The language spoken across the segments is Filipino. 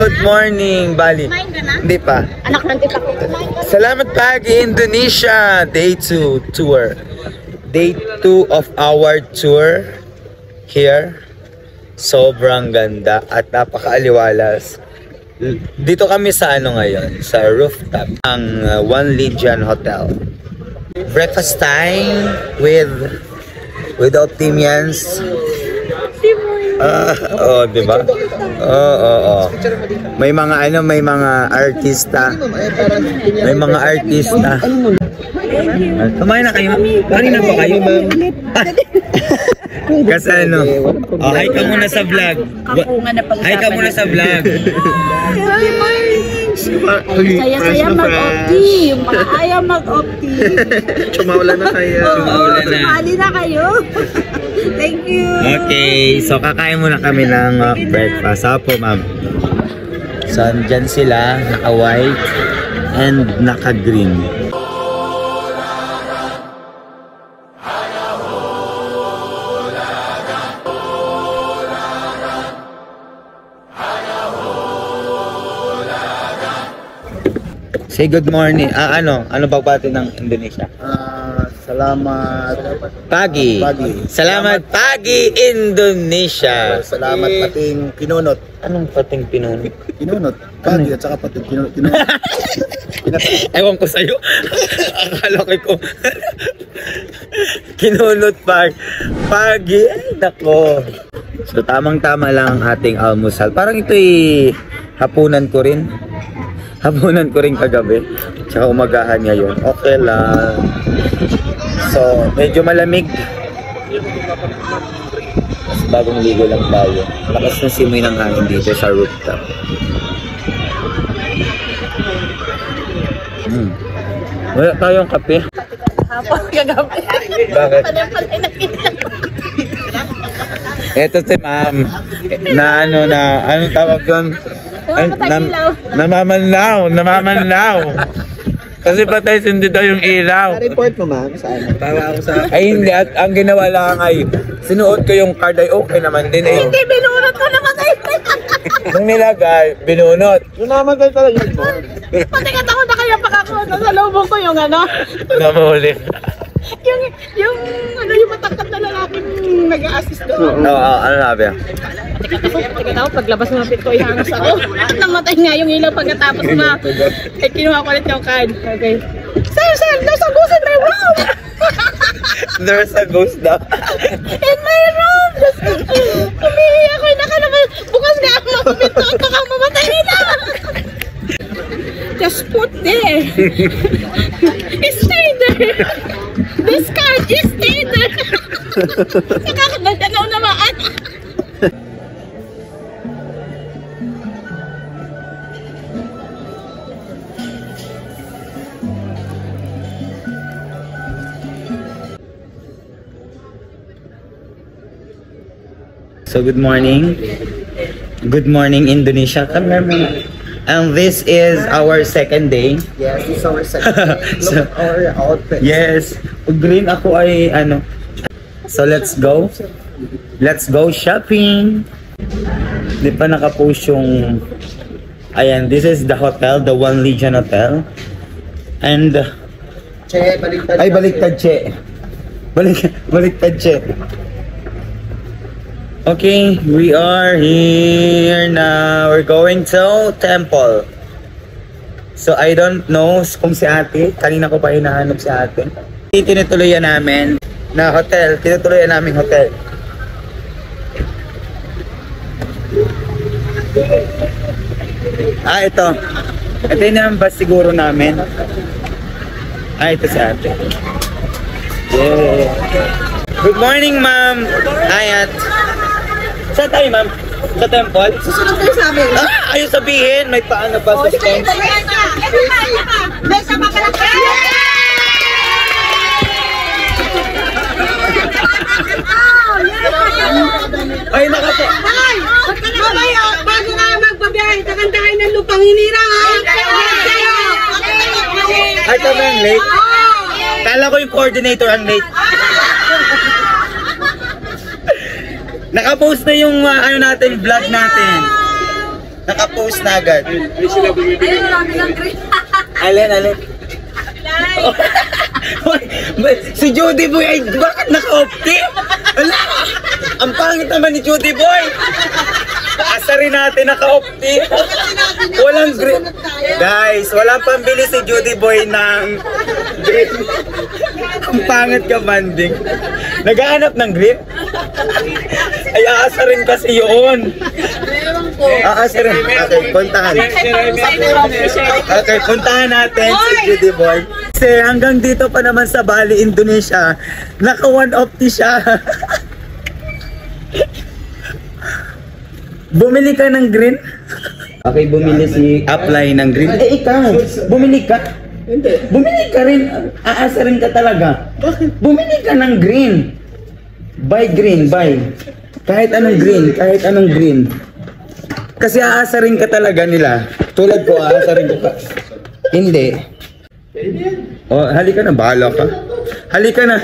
good morning, Bali. Hindi pa. Anak ng tita ko. Salamat Pagi, Indonesia. Day 2 tour. Day 2 of our tour here. Sobrang ganda at napakaaliwalas. Dito kami sa ano ngayon, sa rooftop ng One Legion Hotel. Breakfast time with Optimians. Diba? May mga artista. May mga artista. Kumain na kayo? Kanina pa kayo, ma'am? Kasi ano, hi ka muna sa vlog. Hi ka muna sa vlog. Saya-saya mag-opti. Ayaw mag-opti. Chumawala na kayo. Sumali na kayo. Thank you. Okay, so kakain muna kami ng breakfast. Apo, ma'am. So, andyan sila, naka-white and naka-green. Say good morning. Ano pagbati ng Indonesia? Salamat Pagi. Salamat Pagi, Indonesia. Salamat pating kinunot. Anong pating pinunot? Kinunot. Pagi at saka pating kinunot. Ewan ko sa'yo. Akala ko. Kinunot Pagi. Ay, nako. So, tamang-tama lang ang ating almusal. Parang ito'y hapunan ko rin. Hapunan ko rin kagabi. Tsaka umagahan ngayon. Okay lang. So, medyo malamig. Mas bagong ligo lang tayo. Lakas ng simoy ng hangin dito sa rooftop. Wala tayong kape. Hapon kagabi. Bakit? Panay nakita. Ito si ma'am. Anong tawag doon? Namamanlaw. Kasi patay hindi daw yung ilaw. Report mo, ma'am. Saan? Para ako sa... Ay hindi, at ang ginawa lang ay sinuot ko yung card ay okay naman din eh. Hindi, binunot ko naman kayo. Nung nilagay, binunot. Yung naman tayo talaga yun, ma'am. Pati katako na kaya pakakuha sa lubong ko yung Namuli. yung matangkad na lalaking nag-a-assist doon. Ano sabi? Teka, paglabas mo ng pit ko, ihangos ako. Namatay nga yung ilaw pagkatapos ay kinuha ko ulit yung card. Okay. Sir, there's a ghost in my room! There's a ghost daw. In my room! Umihi ako, bukas nga ako mapapito at baka mamatay na! Just put there. Stay there. This card, just stay there. Nakakadala na unamaan. So good morning. Good morning Indonesia. Come here, ma'am. And this is our second day. Yes, it's our second. Look at our outfit. Yes. Green ako ay ano. So let's go. Let's go shopping. Di pa nakapost yung... Ayan, this is the hotel, the One Legion Hotel. And... Che, baliktad. Ay, baliktad, Che. Baliktad, Che. Okay, we are here now. We're going to temple. So I don't know kung si ate. Kanina ko pa hinahanap si ate. Tinutuloyan namin na hotel. Tinutuloyan namin hotel. Ito. Ito yung naman siguro namin. Ito si ate. Yeah. Good morning, ma'am. Ayat. Saan tayo, ma'am? Sa temple? Susunod kayo sa amin. Ayaw sabihin. May paano ba sa temple? Ay, nakapo. Mamaya, bago nga magbabiyahe, takantahin ng lupang hinirang. Ay, kami ang late. Kala ko yung coordinator ang late. Nakapost na yung ano natin, vlog natin. Naka-post na agad. Ayun, marami ng green. Alin. Si Judy Boy ay bakit naka-opti? Wala! Ang pangit naman ni Judy Boy! Asarin natin naka-opti. Walang green. Guys, walang pambili si Judy Boy ng green. Ang pangit ka, banding. Naghahanap ng green? Ay, aasarin kasi yun. Aasarin. Okay, puntahan. Okay, puntahan natin si Judy Boy. Kasi hanggang dito pa naman sa Bali, Indonesia, naka 150 siya. Bumili ka ng green? Okay, bumili si Apply ng green. Eh, ikaw, bumili ka? Hindi. Bumili ka rin. Aasarin ka talaga. Bakit? Bumili ka ng green. Buy green, buy. Kahit anong green. Kasi aasarin ka talaga nila. Tulad ko, aasarin ko ka. Hindi. Oh, halika na, bahala ka. Halika na.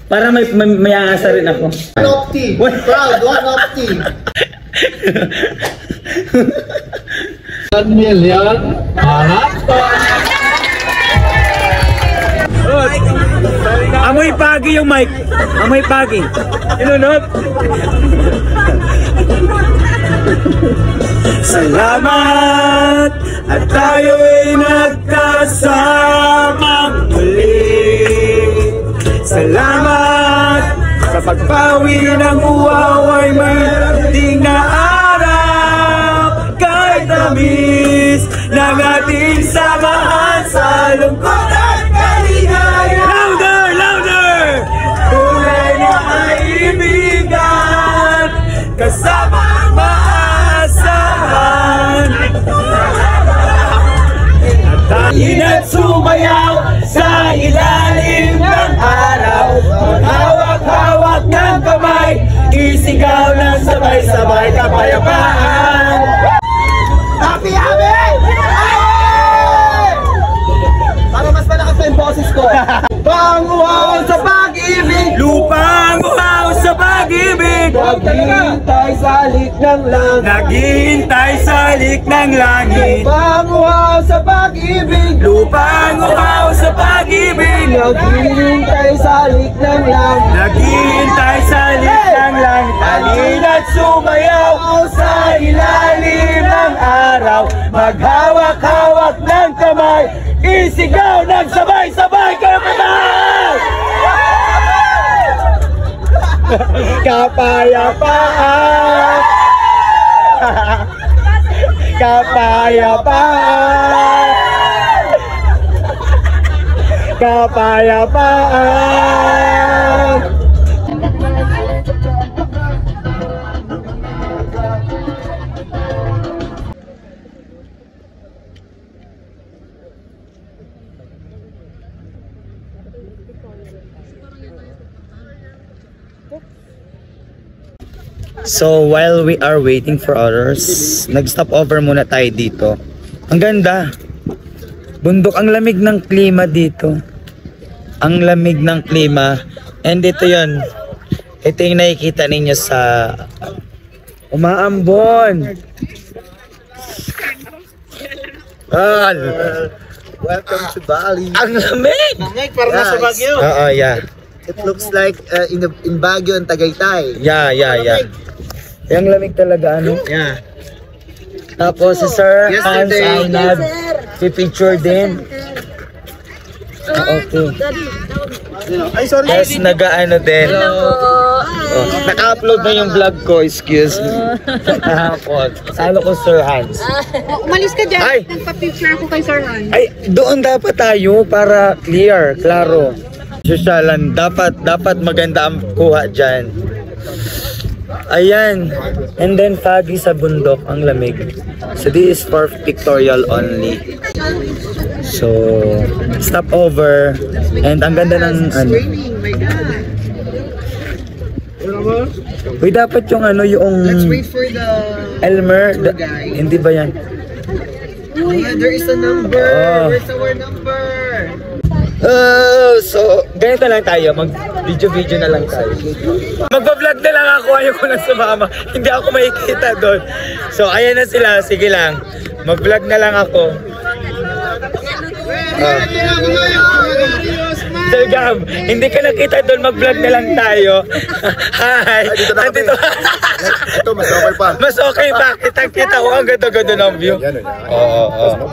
Para may aasarin ako. 150. Proud, 150. 1 million. Amoy pagi yung mic. Amoy pagi. Inunod. Salamat at tayo'y nagkasama muli. Salamat sa pagpawi ng uwaway may na araw. Kahit tamis ng ating samahan sa lungkot at kaligaya. Louder! Louder! Tunay na kaibigan kasama ang maasahan. At sumayaw sa ilalim ng araw. Maghawak-hawak ng kamay, isigaw ng sabay-sabay kapayapaan. Happy, happy! Para mas malakas pa yung boses ko. Panguhaw sa pag-ibig. Lupang uhaw sa pag-ibig. Naghihintay sa lik ng langit. Naghihintay sa lik ng langit. Panguhaw sa pag-ibig. Lupang uhaw sa pag-ibig. Naghihintay sa lik ng langit. Naghihintay sa lik ng langit. Halina't sumayaw sa ilalim ng araw. Maghawak-hawak ng kamay, isigaw ng sabay-sabay kapatid! Kapayapaan! Kapayapaan! Kapayapaan! So while we are waiting for others, nag-stop over muna tayo dito. Ang ganda. Bundok, ang lamig ng klima dito. Ang lamig ng klima. And ito yun. Ito yung nakikita ninyo sa umaambon. Welcome to Bali. Ang lamig! Parang nasa Baguio. Oo, yeah. It looks like in Baguio and Tagaytay. Yeah. Yung lamig talaga, ano? Yeah. Tapos si Sir Hans Yesterday. ay nag-picture din. Okay. Ay, sorry. Tapos nag-ano din. Oh, naka-upload na yung vlog ko, excuse me. Kahapon. Salo ko Sir Hans. Umalis ka dyan. Ay! Nagpa-picture ako kay Sir Han. Ay, doon dapat tayo para clear, klaro. Sosyalan, dapat maganda ang kuha dyan. Ayan. And then foggy sa bundok, ang lamig. So this is for pictorial only. So, stop over. And ang ganda ng ano. My God. Uy, dapat yung ano, yung Let's wait for the Elmer. tour guide. Hindi ba yan? There is a number. Oh. Where's our number? So, ganito lang tayo. Video na lang tayo. Magpa-vlog na lang ako, ayaw ko lang sumama. Hindi ako makikita doon. So, ayan na sila. Sige lang. Mag-vlog na lang ako. Sir Gab, hindi ka nakita doon, mag-vlog na lang tayo. Hi! Dito na kami. Ito, mas okay pa. Mas okay ba? Kita ko ang ganda-ganda ng view. Yan, Oo.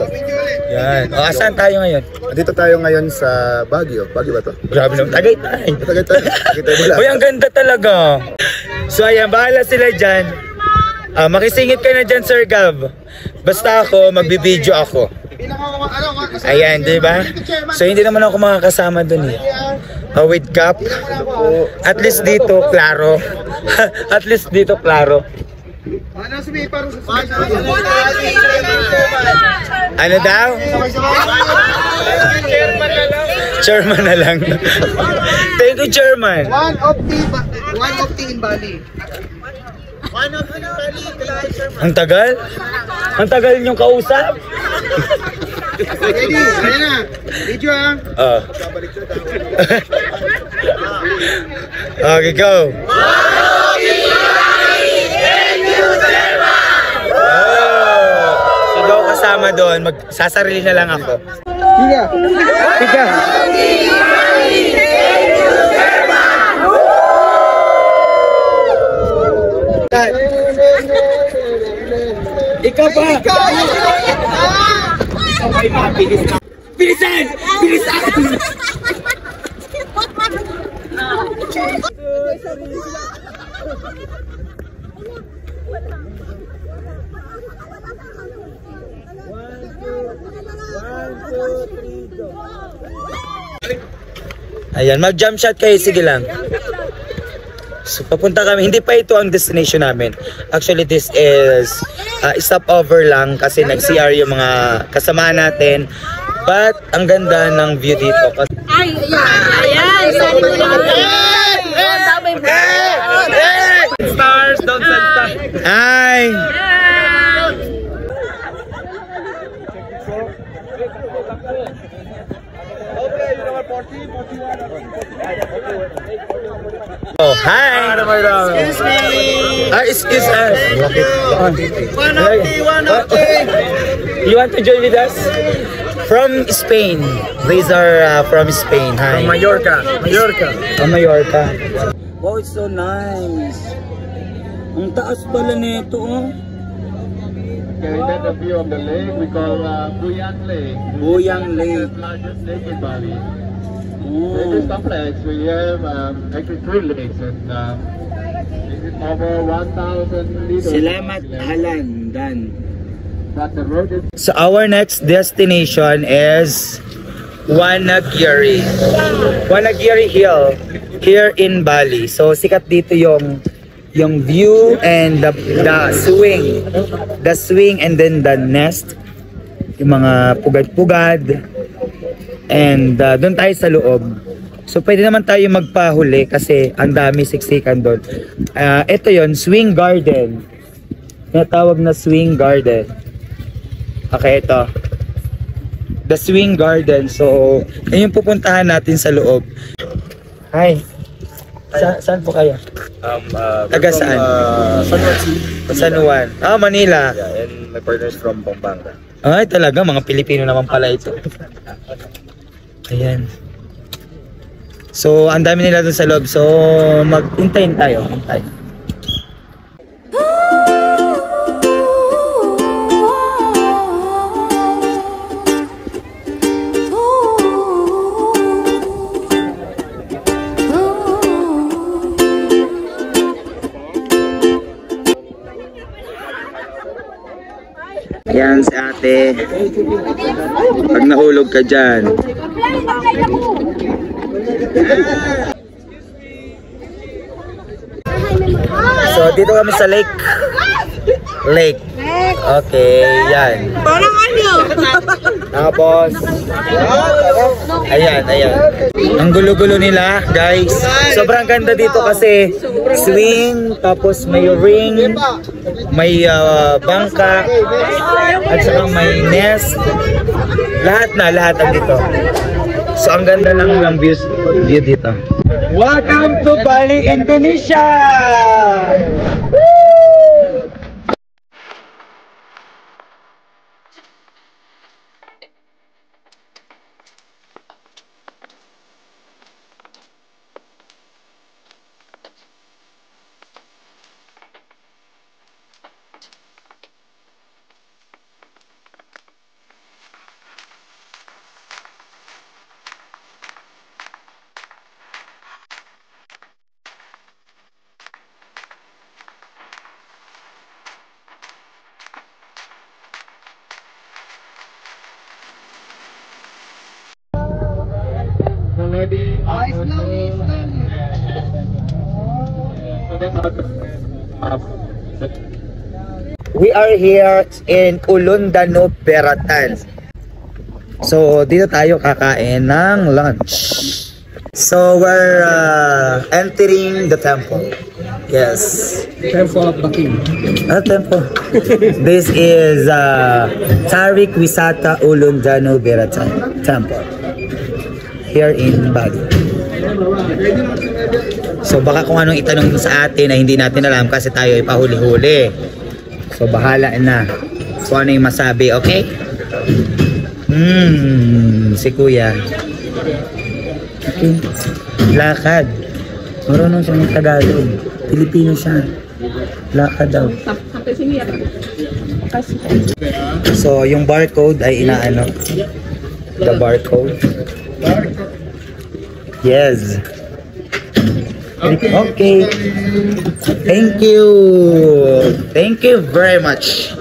Yan. O, asan tayo ngayon? Dito tayo ngayon sa Baguio. Baguio ba to? Grabe naman. Tagaytay. Tagaytay wala. Uy, ang ganda talaga. So, ayan, bahala sila dyan. Makisingit ka na dyan, Sir Gab. Basta ako, magbibideo ako. Ayan, di ba? So, hindi naman ako makakasama dun eh. With Cap. At least dito, klaro. At least dito, klaro. Ano daw? Chairman na lang. Thank you, Chairman. One of the in Bali. Ang tagal? Ang tagal niyong kausap? Ready? Ayan na. Video ah. Okay, go. So daw kasama doon, magsasarili na lang ako. Tiga. Ikaw pa! Okay, mabilis na. Bilisan! Bilisan! Ayan, mag-jump shot kayo. Sige lang. So, papunta kami. Hindi pa ito ang destination namin. Actually, this is stopover lang kasi nag-CR yung mga kasama natin. But, ang ganda ng view dito. Ay, ayan. Stars, don't stop. Hi! Oh, hi! Excuse me! Excuse us! You want to join with us? From Spain. These are from Spain. Hi. From Mallorca. From Mallorca. Wow, it's so nice. Ang taas pala nito, oh. Okay, that's the view of the lake. We call Buyang Lake. Buyang Lake. The largest lake in Bali. Oh. In this complex, we have actually 3 lakes, and this is over 1,000 liters. Salamat Halan Dan. But the road is So our next destination is Wanagiri. Wanagiri Hill here in Bali. So sikat dito yung view and the swing. The swing and then the nest. Yung mga pugad-pugad. And doon tayo sa loob. So pwede naman tayo magpahuli kasi ang dami siksikan doon. Ito yon, swing garden. Tinatawag na swing garden. Okay, ito. The swing garden. So, yun yung pupuntahan natin sa loob. Hi. Saan po kayo? Taga saan? San Juan. San Juan. Manila. Yeah, and my partner is from Pampanga. Ay, talaga. Mga Pilipino naman pala ito. Ayan. So, ang dami nila dun sa loob. So, mag-hintayin tayo. Hintayin. Ayan si ate. Pag nahulog ka dyan. So dito kami sa lake. Lake. Okay, yan. Parang ano? Tapos, ayan. Ang gulo-gulo nila, guys. Sobrang ganda dito kasi swing, tapos may ring, may bangka, at saka may nest. Lahat andito. So ang ganda lang ng view dito. Welcome to Bali, Indonesia! We are here in Ulundano, Beratan. So, dito tayo kakain ng lunch. So, we're entering the temple. Yes. Temple of the King. Temple. This is Tarik Wisata Ulundano, Beratan Temple. Here in Bali. So, baka kung anong itanong sa atin na hindi natin alam kasi tayo ay pahuli-huli. So, bahala na kung ano yung masabi, okay? Si Kuya. Okay. Lakad. Marunong siya ng Tagalog. Pilipino siya. Lakad daw. So, yung barcode ay inaano. The barcode. Yes. Okay. Thank you. Thank you very much.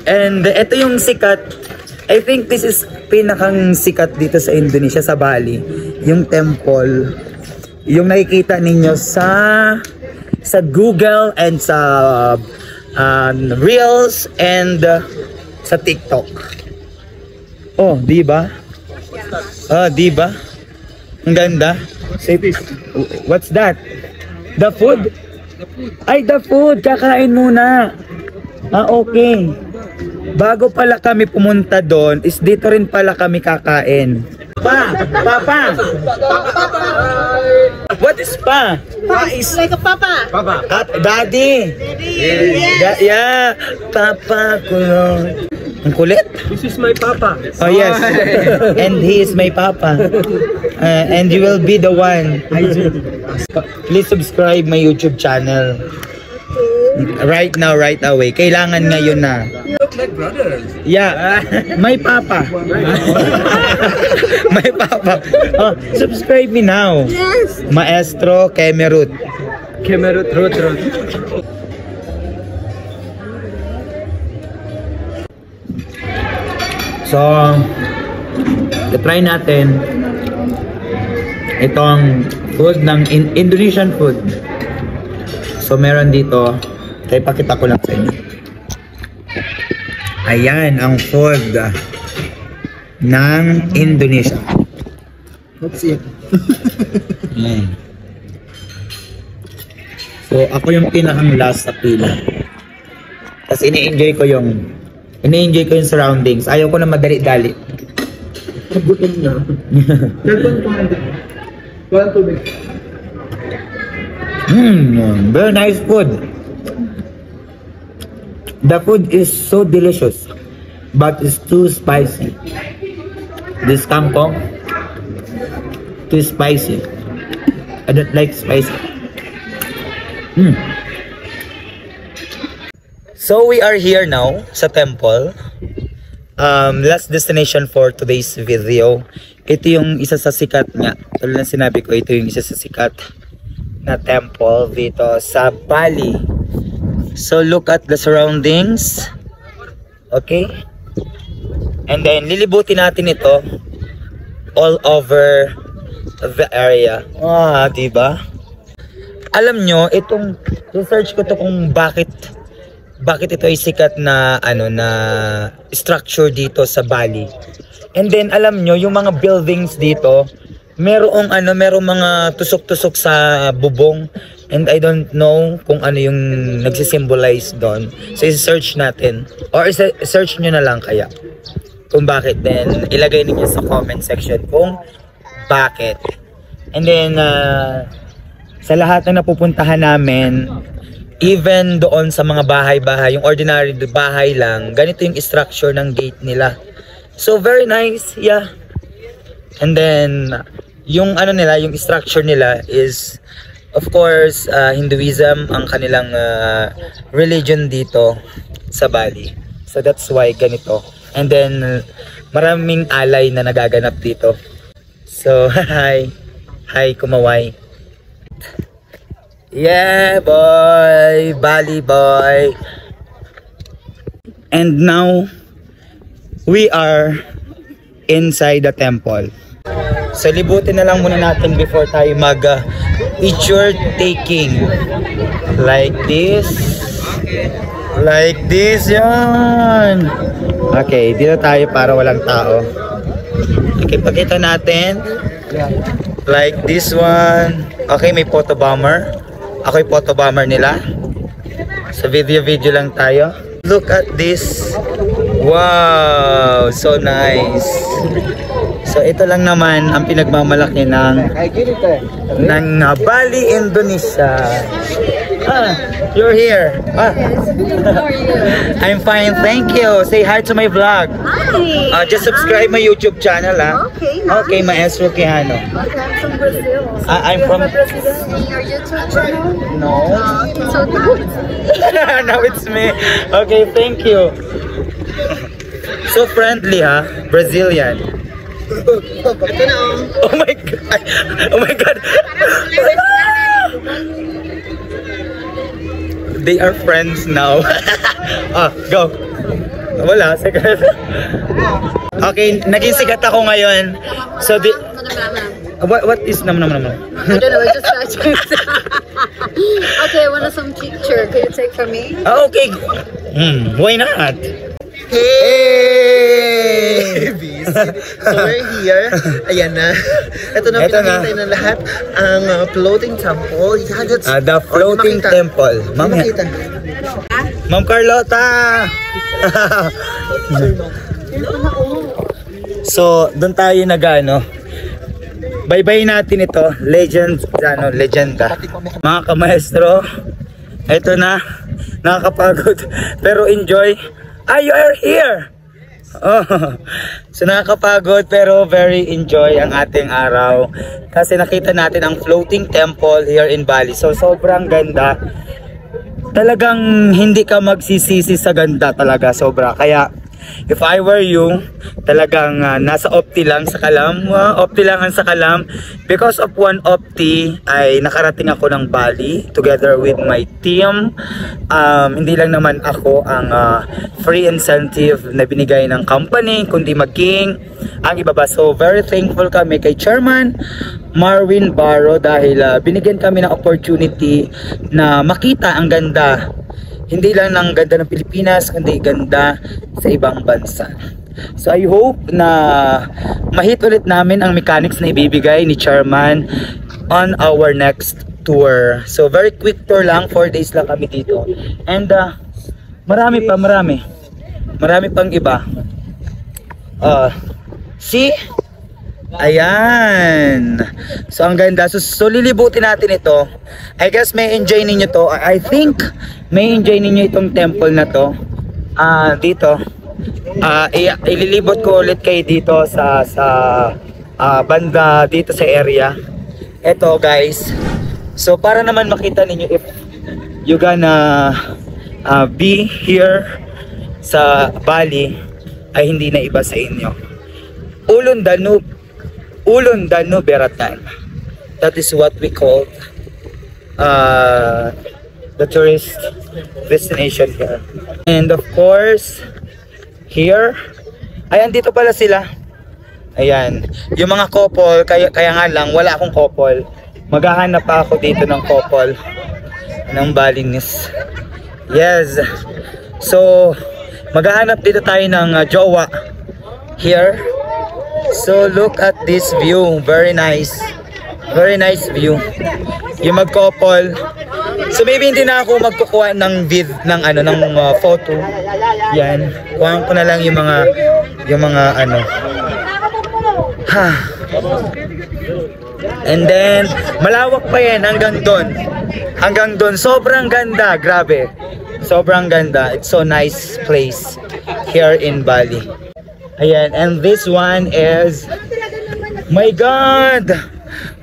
And ito yung sikat. I think this is pinakang sikat dito sa Indonesia, sa Bali. Yung temple. Yung nakikita ninyo sa Google and sa Reels and sa TikTok. Oh, di ba? Di ba? Ang ganda. What's that? The food? Ay, the food. Kakain muna. Okay. Bago pala kami pumunta doon, is dito rin pala kami kakain. Papa! What is pa? Pa is like a papa. Daddy! Yeah, Papa ko yun. Ang kulit. This is my papa. Oh yes. And he is my papa. And you will be the one. Please subscribe my YouTube channel. Right now, right away. Kailangan ngayon na. Look like brothers. Yeah. My papa. My papa. Oh, subscribe me now. Yes. Maestro Kemerut. Kemerut Road. So, try natin itong food ng Indonesian food. So, meron dito. Kaya pakita ko lang sa inyo. Ayan ang food ng Indonesia. That's it. Ayan. So, ako yung pinakang last sa pila. Kasi ini-enjoy ko yung surroundings. Ayaw ko na madali-dali. Gutom na. Walang tubig. Very nice food. The food is so delicious, but it's too spicy. This kangkong, too spicy. I don't like spicy. So we are here now sa temple. Last destination for today's video. Ito yung isa sa sikat nga. Tulad ng sinabi ko, ito yung isa sa sikat na temple dito sa Bali. So look at the surroundings. Okay? And then lilibutin natin ito all over the area. Diba? Alam nyo, itong research ko to kung bakit ito ay sikat na na structure dito sa Bali. And then alam nyo, yung mga buildings dito, merong mga tusok-tusok sa bubong. And I don't know kung ano yung nagsisimbolize doon. So i-search natin. Or search nyo na lang kaya kung bakit. Then ilagay niyo sa comment section kung bakit. And then, sa lahat na napupuntahan namin, even doon sa mga bahay-bahay, yung ordinary bahay lang, ganito yung structure ng gate nila. So, very nice, yeah. And then, yung ano nila, yung structure nila is, of course, Hinduism ang kanilang religion dito sa Bali. So, that's why ganito. And then, maraming alay na nagaganap dito. So, hi. Hi, kumaway. Yeah, boy. Bali, boy. And now, we are inside the temple. So, libutin na lang muna natin before tayo mag-picture taking. Like this. Like this, yan. Okay, dito tayo para walang tao. Okay, pakita natin. Like this one. Okay, may photo bomber. Ako yung photo bomber nila. So, video lang tayo. Look at this. Wow, so nice. So, ito lang naman ang pinagmamalaki ng Bali, Indonesia. You're here. I'm fine, thank you. Say hi to my vlog. Hi. Just subscribe my YouTube channel, ha? Okay, nice. Okay, Maestro Quijano. Okay, I'm from Brazil. So I'm you from- have a Brazilian in your YouTube channel? No. Okay, so now it's Now it's me. Okay, thank you. So friendly, ha? Brazilian. Oh my god. Oh my god. They are friends now. Go. Wala, sikat. Okay, naging sikat ako ngayon. So what is nam? I don't know, it's just okay, I want some picture. Can you take for me? Okay. Why not? Hey! So we're here. Ayan na. Ito na Ito na. pinakita na lahat. Ang floating temple. Yeah, that's... The floating temple. Ma'am, Makita. Ma'am Carlota! So, doon tayo nag-ano. Bye-bye natin ito. Legenda. Mga kamaestro, ito na. Nakakapagod. Pero enjoy. You are here! Oh. So nakakapagod pero very enjoy ang ating araw. Kasi nakita natin ang floating temple here in Bali. So sobrang ganda. Talagang hindi ka magsisisi sa ganda talaga. Sobra. Kaya if I were you, talagang nasa Opti lang sa Kalam. Opti lang ang sa Kalam. Because of one Opti ay nakarating ako ng Bali together with my team. Hindi lang naman ako ang free incentive na binigay ng company, kundi maging ang iba ba. So very thankful kami kay Chairman Marwin Barro dahil binigyan kami ng opportunity na makita ang ganda. Hindi lang ng ganda ng Pilipinas, kundi ganda sa ibang bansa. So I hope na mahit ulit namin ang mechanics na ibibigay ni Chairman on our next tour. So very quick tour lang, 4 days lang kami dito. And marami pang iba. See? Ayan. So ang ganda. So lilibutin natin ito. I guess may enjoy ninyo to. I think may enjoy ninyo itong temple na to. Dito. Ililibot ko ulit kayo dito sa banda dito sa area. Ito guys. So para naman makita ninyo if you gonna be here sa Bali ay hindi na iba sa inyo. Ulun Danube Beratan. That is what we call the tourist destination here. And of course, here, ayan dito pala sila. Ayan, yung mga couple, kaya nga lang wala akong couple. Maghahanap pa ako dito ng couple ng Balinese. Yes. So, maghahanap dito tayo ng jowa here. So look at this view, very nice view. Yung mag-couple. So maybe hindi na ako magkukuha ng photo. Yan. Kuhaan ko na lang yung mga And then, malawak pa yan hanggang doon. Hanggang doon. Sobrang ganda. Grabe. Sobrang ganda. It's so nice place here in Bali. Ayan. And this one is... My God!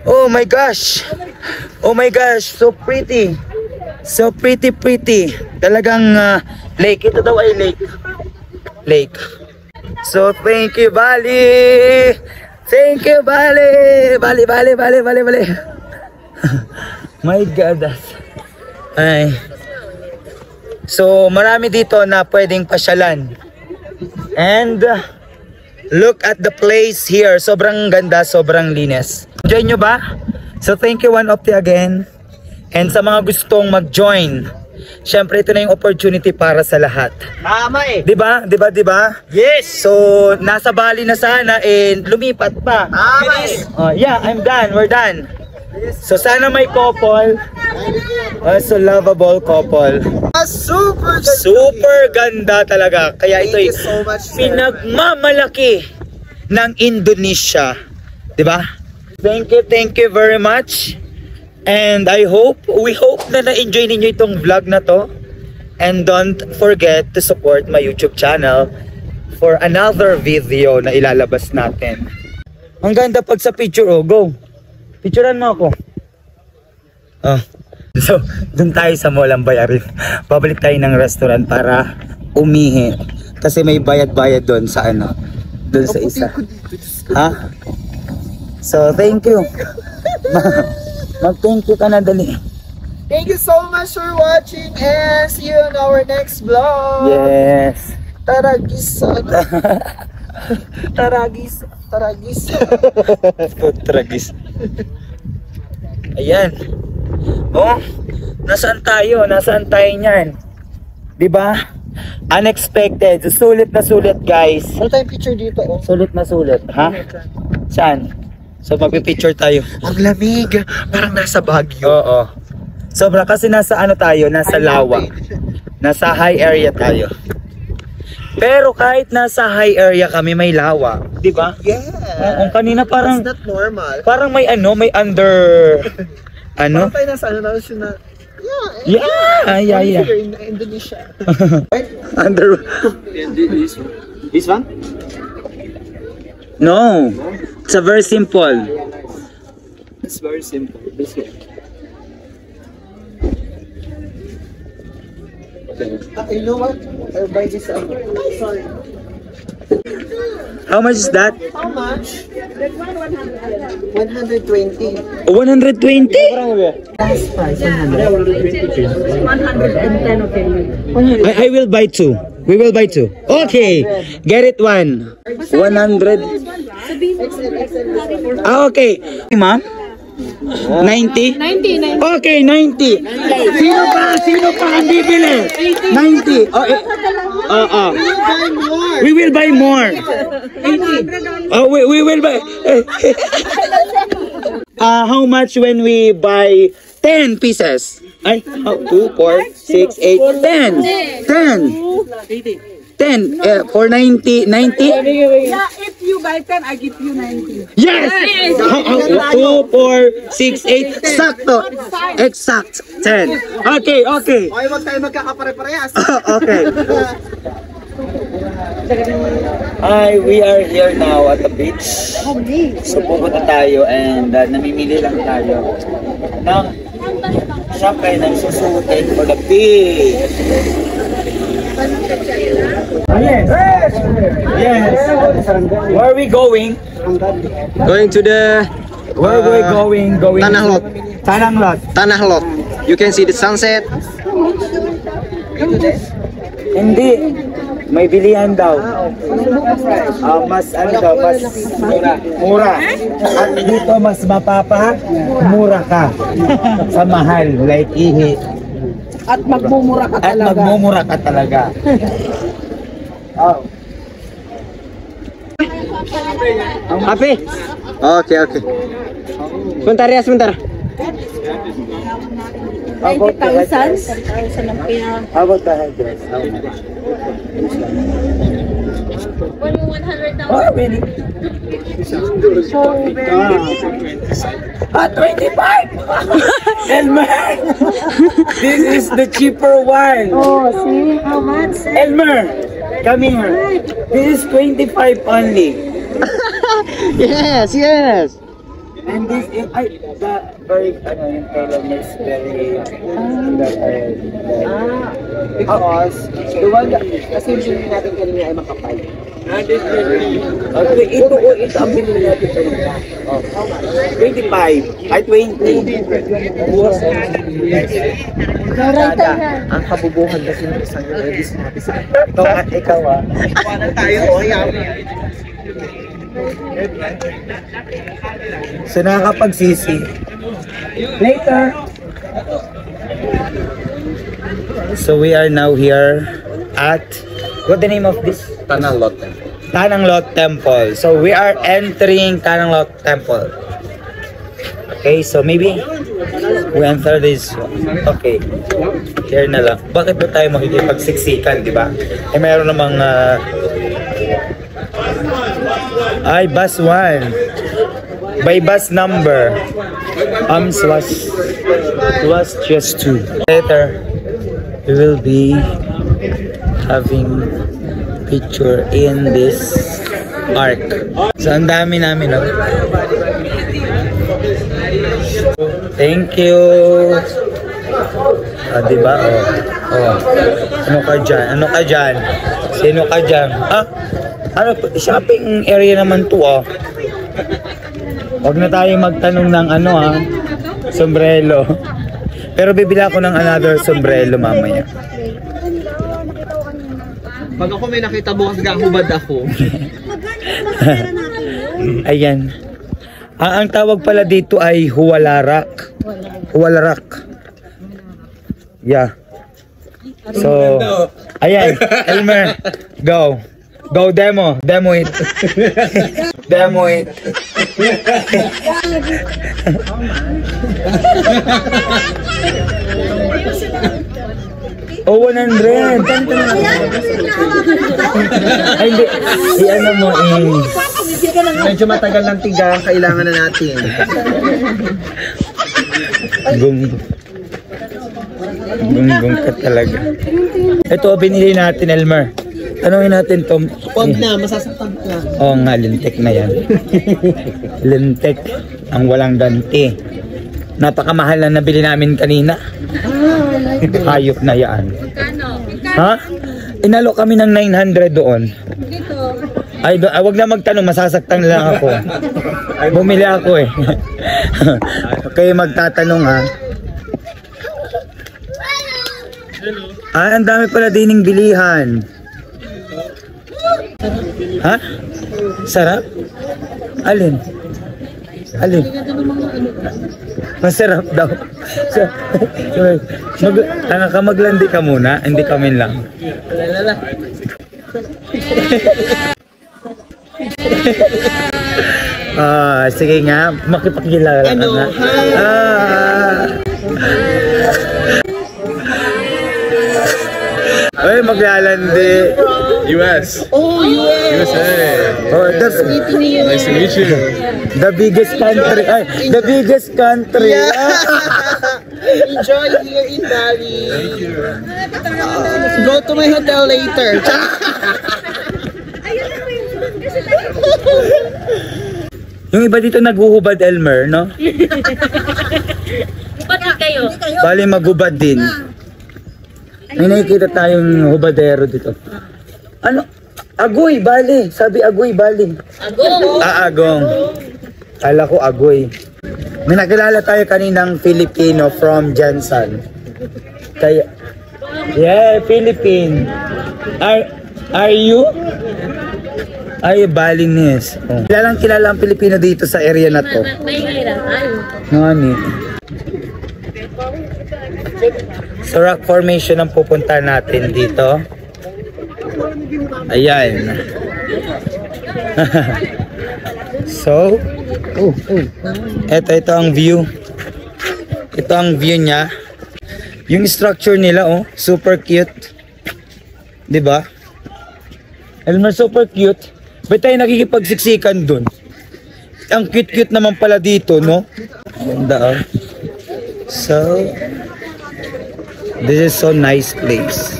Oh my gosh! Oh my gosh! So pretty! So pretty. Talagang lake. Ito daw ay lake. Lake. So thank you, Bali! Thank you, Bali! Bali. My God. Ay. So marami dito na pwedeng pasyalan. And look at the place here. Sobrang ganda, sobrang linis. Enjoy nyo ba? So thank you, One Opti again. And sa mga gustong mag-join, syempre ito na yung opportunity para sa lahat. Tama eh. Diba? Yes! So, nasa Bali na sana and lumipat pa. Tama eh. Yeah, I'm done. We're done. So, sana may couple. So, lovable couple. Super ganda talaga. Kaya ito'y pinagmamalaki ng Indonesia. Diba? Thank you very much. And we hope na na-enjoy ninyo itong vlog na to. And don't forget to support my YouTube channel for another video na ilalabas natin. Ang ganda pag sa picture, oh, go. Picturean mo ako. Oh. So, dun tayo sa Molang Bayarin. Pabalik tayo ng restaurant para umihi. Kasi may bayad-bayad doon sa ano. Doon sa isa. Ha? So, thank you. Mag-thank you ka na dali. Thank you so much for watching and see you in our next vlog. Yes. Taragis. Tragis. Ayan. Oh, nasaan tayo? Nasaan tayo niyan? Diba? Unexpected. Sulit na sulit, guys. Ano tayong picture dito? Oh? Sulit na sulit. Ha? Saan? So magpipicture tayo. Ang lamig. Parang nasa Baguio. Oo. Sobra kasi nasa ano tayo, nasa lawa. Nasa high area tayo. Pero kahit nasa high area kami, may lawa, 'di ba? Yeah. Ang kanina parang It's not normal. parang may under ano? Parang tayo nasa ano na. Yeah. Here in Indonesia. Under This one? No. It's a very simple. It's very simple. This one. You know what? I'll buy this one. Sorry. How much is that? How much? 120. 120? Last price, 110, okay. I will buy two. We will buy two. Okay. Get it one. 100. Okay. Ma'am? 90? 90. Okay, 90. Sino pa ang bibili? 90. We will buy more. We will buy. How much when we buy 10 pieces? Ay, 2, 4, 6, 8, 10. 10 for 90. Yeah, if you buy 10, I give you 90. Yes! 2, 4, 6, 8. Sakto. Exact. 10. Okay. Okay, wag tayo magkakapare-parehas. Okay. We are here now at the beach. So pupunta tayo and namimili lang tayo ng syempre ng susuotin for the beach. Yes. Where are we going? Going to the Where are we going? Tanah Lot. Tanah Lot. You can see the sunset. Hindi. May bilihan daw. Mas mura. At dito mas mura ka sa mahal, like ihi. At magmumura ka talaga. Oh. Happy? Okay. Sebentar ya, sebentar. 20,000? How about the headdress? When 100 Oh, really? Ah, 25! Elmer! This is the cheaper one. Oh, see how much? Elmer, come here. This is 25 only. Yes, yes. And this is, the very, yung color is very, Because the one that, kasi yung binili natin kanina ay makapal. okay, ito ang binili natin kanina. Oh, 25, ay 20. Dada, ang kabubuhan kasi ng isang ready sinabi sa akin. Ikaw ah. Iwanan tayo, o So nakakapagsisi. Later. So we are now here at, what the name of this? Tanang Lot. Tananglot Temple. So we are entering Tananglot Temple. Okay, so maybe we enter this one. Okay. Here na lang. Bakit ba tayo makikipagsiksikan, di ba? Eh meron namang ay, bus 1. By bus number. Was just 2. Later, we will be having picture in this arc. So, ang dami namin, no? Thank you. Ah, diba? Oh. Ano ka dyan? Ano ka dyan? Sino ka dyan? Ah? Ano, shopping area naman to, oh. Huwag na tayo magtanong ng ano, ha? Sombrero. Pero bibili ako ng another sombrero mamaya. Pag ako may nakita bukas gahubad ako. Ayan. Ang tawag pala dito ay Huwalarak. Huwalarak. Yeah. So, ayan. Elmer, go. Go demo. Demo it. Demo it. Oh, 100. Ay, hindi. I-ano mo, Medyo matagal ng tiga, kailangan na natin. Gung ka talaga. Ito, binili natin, Elmer. Tanungin natin to. Huwag na, masasaktan ka. Oo nga, lintik na yan. Lintik. Ang walang ganti. Napakamahal na nabili namin kanina. Hayop na yan. Ha? Inalo kami ng 900 doon. Ay, wag na magtanong, masasaktan lang ako. Bumili ako eh. Kayo magtatanong ha. Ah, ang dami pala dining bilihan. Ha? Sarap? Alin? Alin? Masarap daw. Maglandi ka muna, hindi kami lang. Sige nga, makipagkilala ka nga. Ay, maglalandi. US. Oh, US! USA. Oh, that's Nice to meet you. the biggest country. Ay, the biggest country. Enjoy here in Bali. Go to my hotel later. Yung iba dito naghuhubad, Elmer, no? Bakit kayo? Bali maghubad din. May nakikita tayong hubadero dito. Ano? Agoy, bali. Sabi agoy, bali. Agong! Agong. Kala ko agoy. May nakilala tayo kaninang Filipino from Jensen. Kaya, yeah, Philippine. Are you? Ay, Balinese. Oh. Kilala ang Pilipino dito sa area na to. May hirap. Ngani. So, rock formation ang pupunta natin dito. Ayan. So, ito ang view. Ito ang view niya. Yung structure nila, oh, super cute. 'Di ba? Elmer, super cute. Ba't tayo nakikipagsiksikan dun? Ang cute-cute naman pala dito, no? Ganda, oh. So, this is so nice place.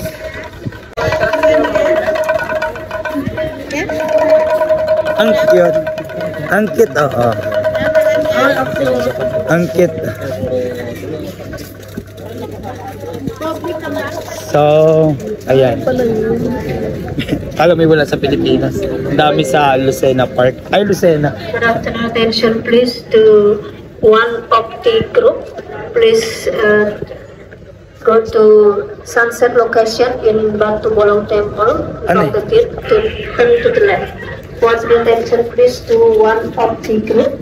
Ang cute. Ang cute, oo. Ang cute. So, ayan. Kala may wala sa Pilipinas. Ang dami sa Lucena Park. Ay, Lucena. Good afternoon. Attention please to one of the group. Please go to sunset location in Batu Bolong Temple. From the gate to turn to the left. Once again, attention please to one of the group.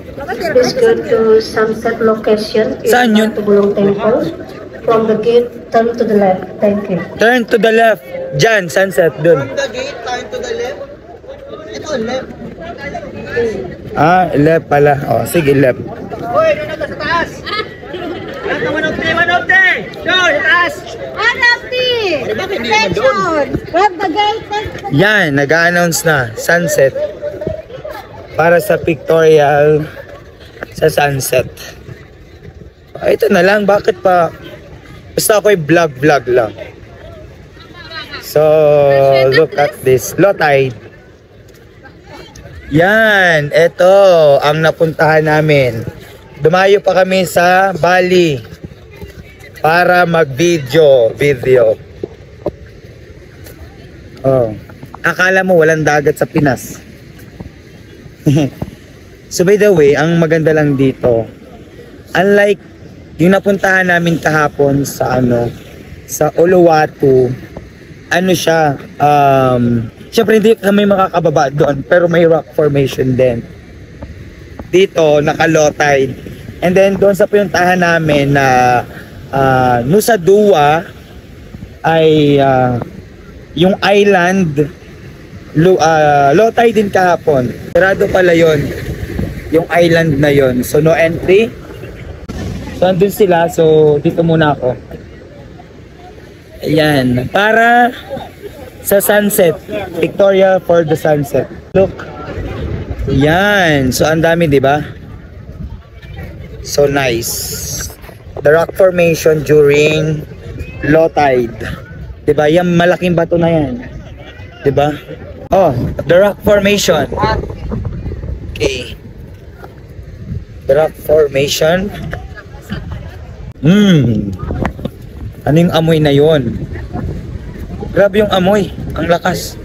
Please go to sunset location in Saan yun? Batu Bolong Temple. From the gate, turn to the left. Thank you. Turn to the left. Diyan, sunset dun. From the gate, turn to the left. Ito, left. Ah, left pala. Oh, sige, left. Hoy, doon na sa taas. One of the. Go, sa taas. Yan, nag-announce na. Sunset. Para sa pictorial sa sunset. Oh, ito na lang. Bakit pa? Basta ako'y vlog lang. So, look at this. Low tide. Yan, ito ang napuntahan namin. Dumayo pa kami sa Bali para mag-video. Oh, akala mo walang dagat sa Pinas. So by the way, ang maganda lang dito, unlike yung napuntahan namin kahapon sa sa Uluwatu, siya, syempre hindi kami makakababa doon, pero may rock formation din. Dito, naka-low tide. And then, doon sa pinuntahan namin na Nusa Dua ay yung island, low tide din kahapon. Sarado pala yon yung island na yon. So, no entry. So, andun sila. So, dito muna ako. Ayan. Para sa sunset. Victoria for the sunset. Look. Yan. So, ang dami, di ba? So, nice. The rock formation during low tide. Di ba? Yung malaking bato na yan. Di ba? Oh, the rock formation. Okay. The rock formation. Ano yung amoy na yon? Grabe yung amoy. Ang lakas.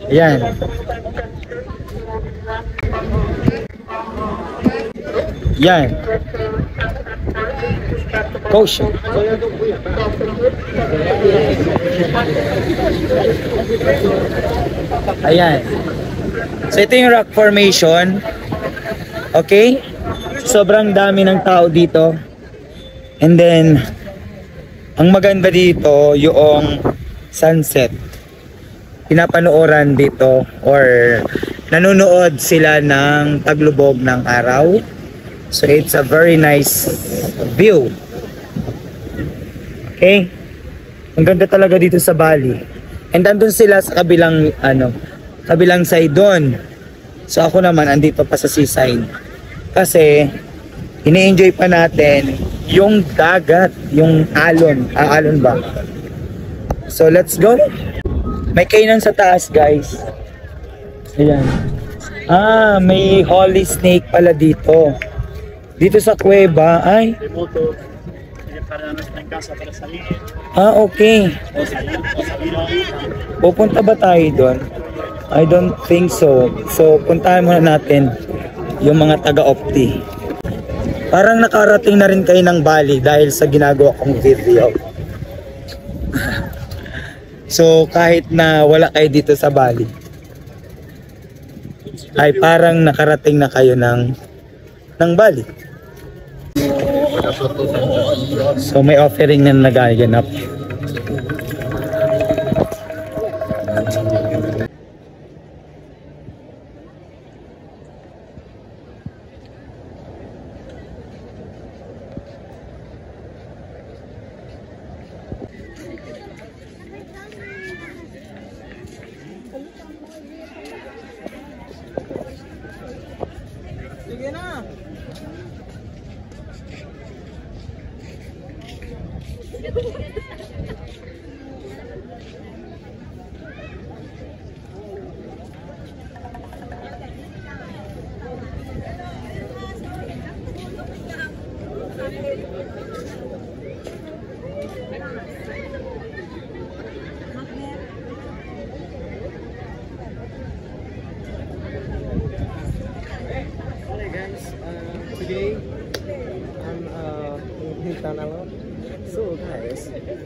Ayan. Yan. Coach. Ayan. So ito yung rock formation. Okay? Sobrang dami ng tao dito. And then ang maganda dito yung sunset. Pinapanooran dito or nanonood sila ng paglubog ng araw. So it's a very nice view. Okay? Ang ganda talaga dito sa Bali. And andun sila sa kabilang kabilang side doon. So ako naman andito pa sa seaside. Kasi ini-enjoy pa natin yung dagat, yung alon. Alon ba? So let's go. May kainan sa taas, guys. Ayan. May holy snake pala dito. Dito sa kuweba, ay. Okay. Pupunta ba tayo doon? I don't think so. So, puntahan muna natin yung mga taga-opti. Parang nakarating na rin kayo ng Bali dahil sa ginagawa kong video. So, kahit na wala kayo dito sa Bali, ay parang nakarating na kayo ng Bali. So may offering na nagaganap. So guys, this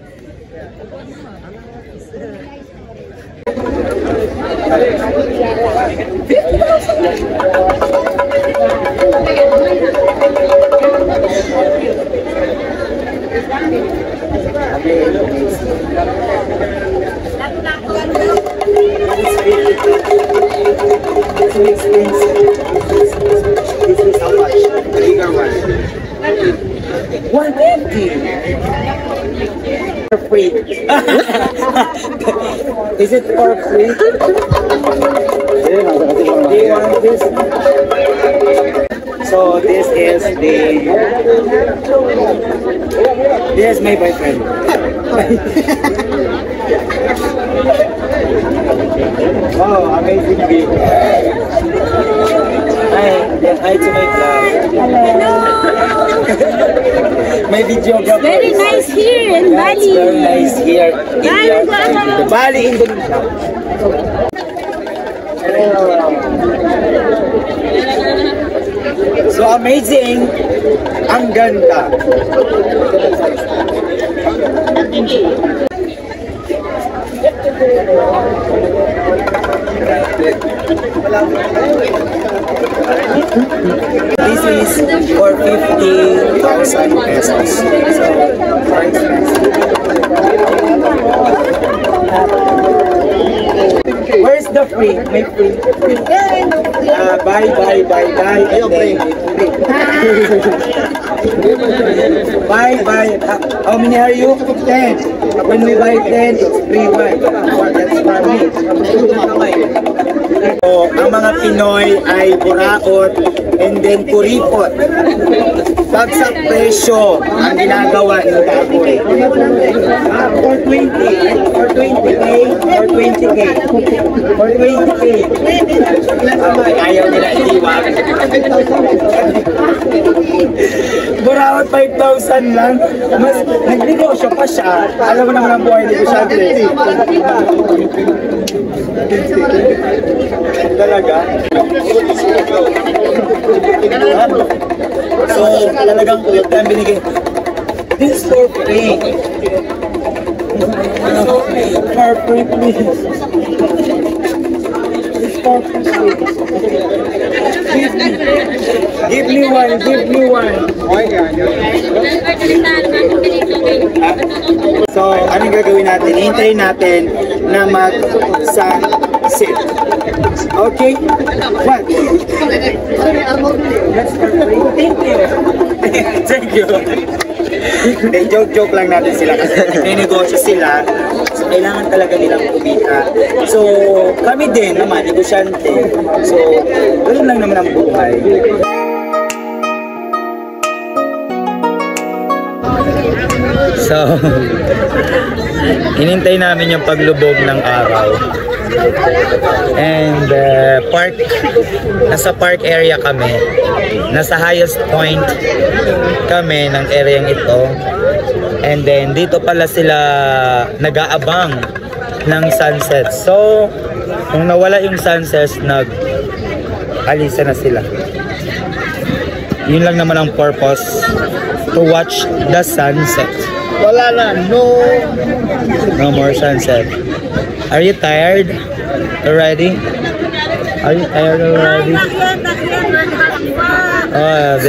is how much? The bigger one. 150. For free. Is it for free? Do you want this? So this is my boyfriend. Oh, amazing view. Hi to my class. My videographer. Very nice here in Bali. Very nice here in Bali, Indonesia. So amazing. Ang ganda. This is for 50,000 pesos. So, for expensive. Where's the free? May free. Buy, and then buy. How many are you? 10. When we buy 10, it's free one. That's for me. So, ang mga Pinoy ay buraot and then kuripot. Pag sa presyo ang ginagawa ng Dagoy. For 20, for 20K, for 20K, for 20K. Ayaw nila iiwan. Buraot 5,000 lang. Mas nagnegosyo pa siya. Alam mo naman ang buhay negosyante. Talaga? So, talagang ulit na binigay. This is for free. For free, please. This is for free. Give me one. So, anong gagawin natin? Hintayin natin na mag-sunset. Okay? What? That's for free. Thank you. Thank you. Joke lang natin sila kasi may negosyo sila. So, kailangan talaga nilang kumita. So, kami din naman, negosyante. So, ganoon lang naman ang buhay. So, inintay namin yung paglubog ng araw. And nasa park area kami. Nasa highest point kami ng areang ito. And then dito pala sila nag-aabang ng sunset. So, kung nawala yung sunset, nag-alisa na sila. Yun lang naman ang purpose, to watch the sunset. Wala na, no more sunset. Are you tired already? Are you tired already?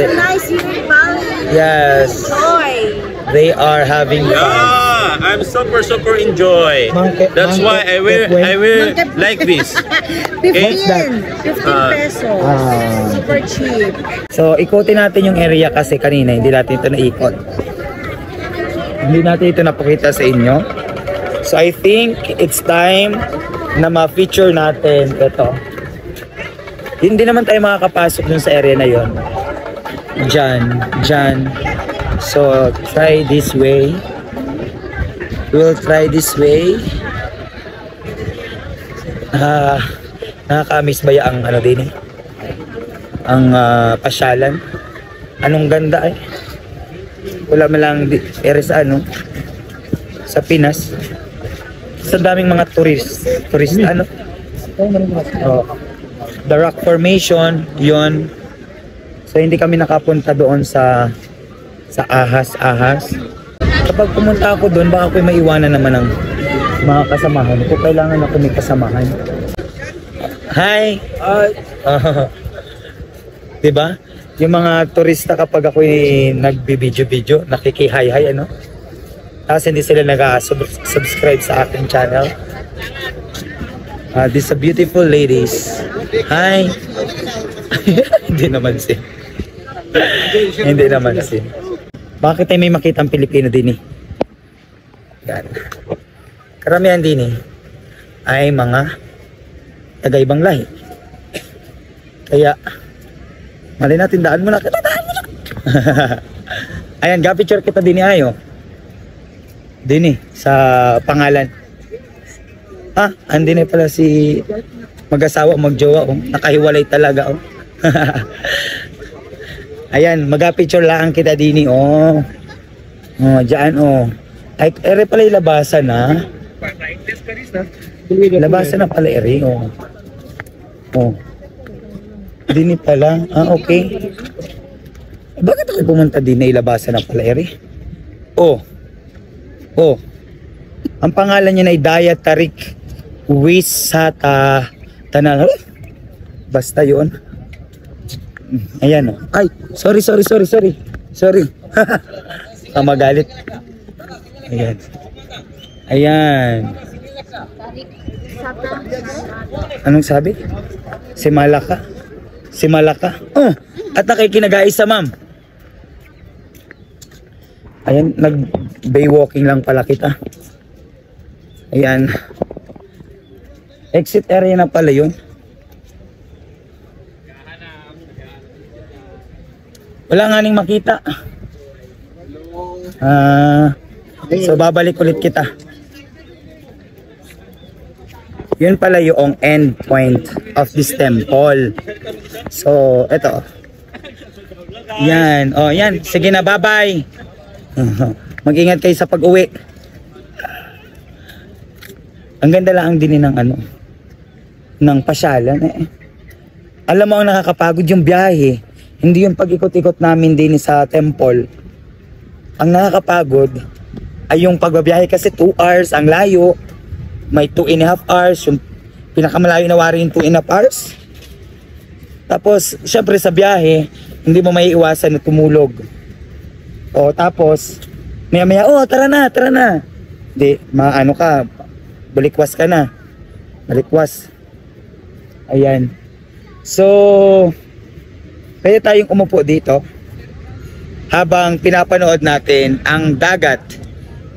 Nice here in Bali. Yes. They are having fun. Yeah, I'm super enjoy. That's why I wear like this. 15 pesos. Super cheap. So, ikutin natin yung area kasi kanina hindi natin ito naikot. Hindi natin ito napakita sa inyo. So, I think it's time na ma-feature natin ito. Hindi naman tayo makakapasok dun sa area na yon. Diyan. So, try this way. We'll try this way. Nakaka-miss ba ang ano din eh? Ang pasyalan. Anong ganda eh. Wala man lang sa ano. Sa Pinas. Sa daming mga turista ano. The rock formation, yon. So hindi kami nakapunta doon sa sa ahas-ahas. Kapag pumunta ako doon, baka ako'y maiwanan naman ng mga kasamahan ko. Kailangan ako may kasamahan. Hi! Diba? Yung mga turista kapag ako'y nagbibideo-video, nakiki-hi-hi, ano? Tapos hindi sila nag-subscribe sa aking channel. These are beautiful ladies. Hi! Hindi naman sin. Hindi naman sin. Bakit ay may makitang Pilipino din eh? Yan. Karamihan din eh ay mga taga-ibang lahi. Kaya mali natin, daan mo na. Ayan, ga-picture kita din eh, ayo. Din eh, sa pangalan. Andin eh pala si mag-asawa, mag-jowa. Oh. Nakahiwalay talaga. Oh. Ayan, mag-picture lang kita din eh. Oh. Diyan oh. Ay, ere pala yung labasan ha. Labasan na pala ere. Oh. Oh. Dini pala. Okay. Bakit ako pumunta din na ilabasan ng palaeri? Oh. Ang pangalan niya ay Daya Tarik Wisata Tanal. Basta yun. Ayan oh. Ay, sorry. Magalit. Ayan. Anong sabi? Si Malaka. Oh, at nakikinag-aisa, ma'am. Ayan, nag-baywalking lang pala kita. Ayan. Exit area na pala yun. Wala nga ning makita. So, babalik ulit kita. Yun pala yung end point of this temple. So, eto. Yan. Oh, yan. Sige na, bye-bye. Mag-ingat kayo sa pag-uwi. Ang ganda lang din ng ng pasyalan eh. Alam mo ang nakakapagod yung biyahe. Hindi yung pag-ikot-ikot namin din sa temple. Ang nakakapagod ay yung pagbabiyahe kasi 2 hours ang layo. May 2.5 hours, yung pinakamalayo na wari yung 2.5 hours. Tapos, syempre sa biyahe, hindi mo may iwasan na tumulog. O tapos, maya-maya, tara na. Hindi, maano ka, balikwas ka na. Balikwas. Ayan. So, pwede tayong umupo dito habang pinapanood natin ang dagat.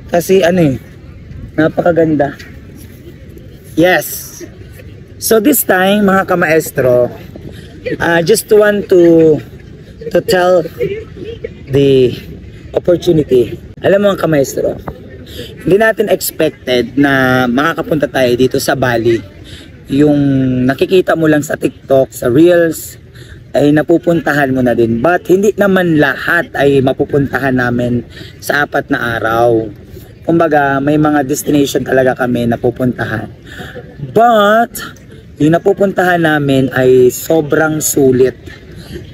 Kasi napakaganda. Yes. So this time, mga kamaestro, just want to tell the opportunity. Alam mo mga kamaestro, hindi natin expected na makakapunta tayo dito sa Bali. Yung nakikita mo lang sa TikTok, sa Reels, ay napupuntahan mo na din. But hindi naman lahat ay mapupuntahan namin sa 4 na araw. Kumbaga, may mga destination talaga kami napupuntahan. But, yung napupuntahan namin ay sobrang sulit.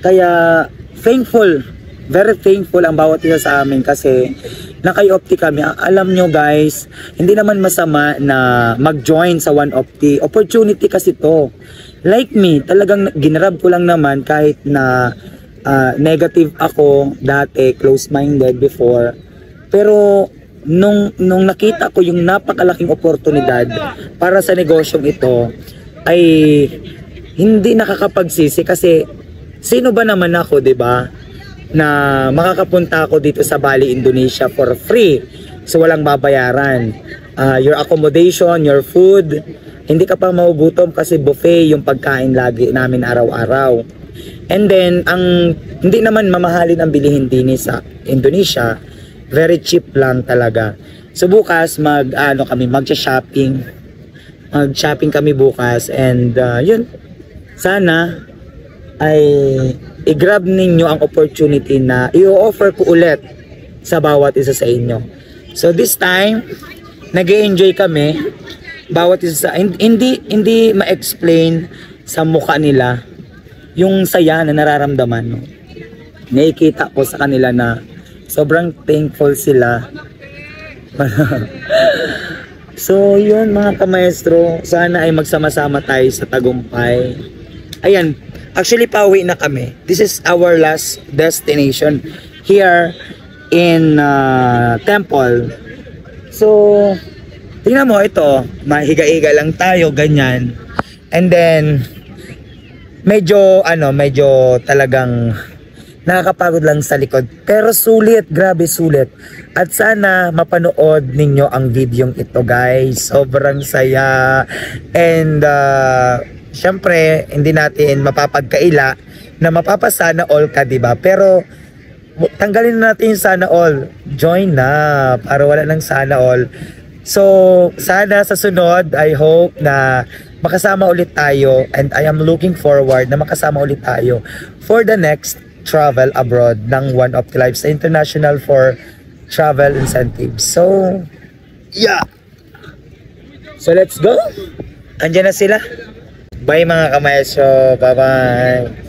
Kaya, thankful. Very thankful ang bawat isa sa amin kasi naka-opti kami. Alam nyo guys, hindi naman masama na mag-join sa One Opti. Opportunity kasi to. Like me, talagang ginrab ko lang naman kahit na negative ako dati, close-minded before. Pero, nung nakita ko yung napakalaking oportunidad para sa negosyong ito, ay hindi nakakapagsisi kasi sino ba naman ako, 'di ba? Na makakapunta ako dito sa Bali, Indonesia for free. So walang babayaran. Your accommodation, your food, hindi ka pa magugutom kasi buffet yung pagkain lagi namin araw-araw. And then hindi naman mamahalin ang bilihin din sa Indonesia. Very cheap lang talaga. So bukas mag-shopping kami bukas and yun, sana ay i-grab ninyo ang opportunity na i-offer ko ulit sa bawat isa sa inyo. So this time nag-enjoy kami, bawat isa sa hindi ma-explain sa mukha nila yung saya na nararamdaman. Nakikita ko sa kanila na Sobrang thankful sila. So yun mga kamaestro, sana ay magsama-sama tayo sa tagumpay. Ayan, actually pauwi na kami. This is our last destination here in Temple. So tingnan mo ito, mahiga-higa lang tayo ganyan. And then medyo talagang nakakapagod lang sa likod. Pero sulit, grabe sulit. At sana mapanood ninyo ang videong ito guys. Sobrang saya. And syempre, hindi natin mapapagkaila na mapapasana all ka, diba? Pero tanggalin na natin yung sana all. Join na para wala nang sana all. So, sana sa sunod, I hope na makasama ulit tayo. And I am looking forward na makasama ulit tayo for the next travel abroad ng One of the Lives International for travel incentives. So, yeah. So, let's go. Andiyan na sila. Bye mga kamaestro. Bye-bye.